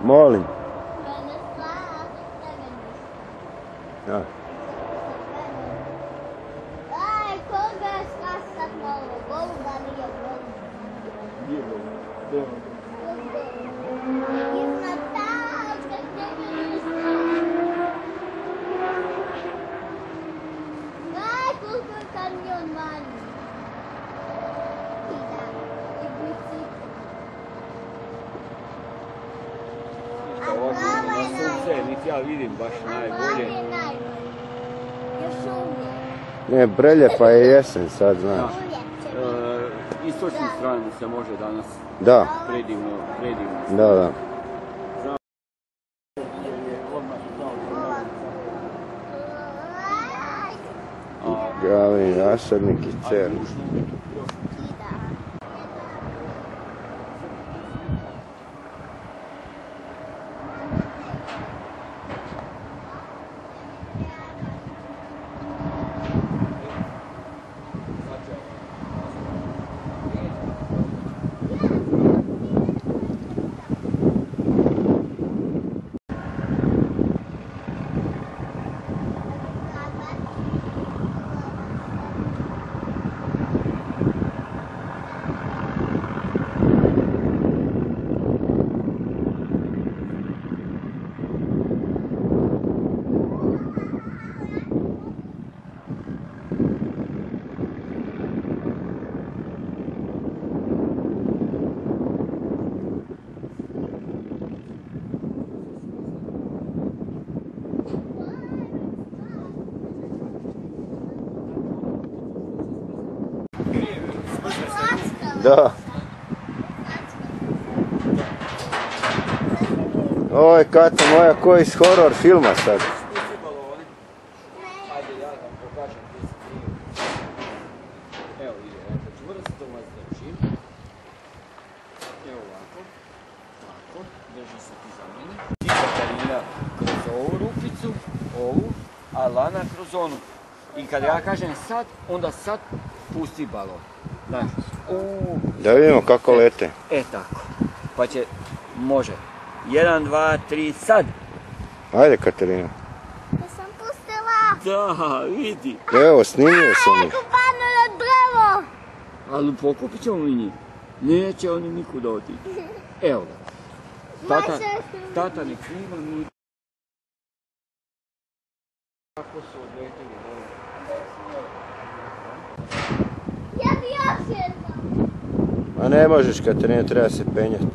Molim. Ja. Aj, koga je skasat malo? Goluba nije goluba. Gdje je goluba? Iznad tačka gdje nisi. Aj, koliko je kamion manji. I da, i bicikl. Ovako na sunce, niti ja vidim baš najbolje. Još uvijek. Ne, preljepa je jesen sad, znaš. Istočnu stranu se može danas Da. predivno. Da. Gavin, Rasadnik i Cerni. Da. Ovo je Kata moja ko iz horror filma sad. Ajde, ja vam pokažem gdje se kriju. Evo ide, čvrsto vas držim. Evo ovako. Ovako, drži se ti za mene. I Katarina kroz ovu rupicu, ovu, a Lana kroz onu. I kad ja kažem sad, onda sad pusti balon. Znaš, Da vidimo kako lete. tako. Pa će, može. 1, 2, 3, sad! Ajde Katarina. Ja sam pustila. Da, vidi. Evo, snimio sam ih. Kupanulo drvo. Ali pokupit ćemo mi njih. Neće oni nikuda otići. Evo ga. Tata nek snima mi. Kako su odletili dole. Ja bi još jedno. A ne možeš Katarina, treba se penjati.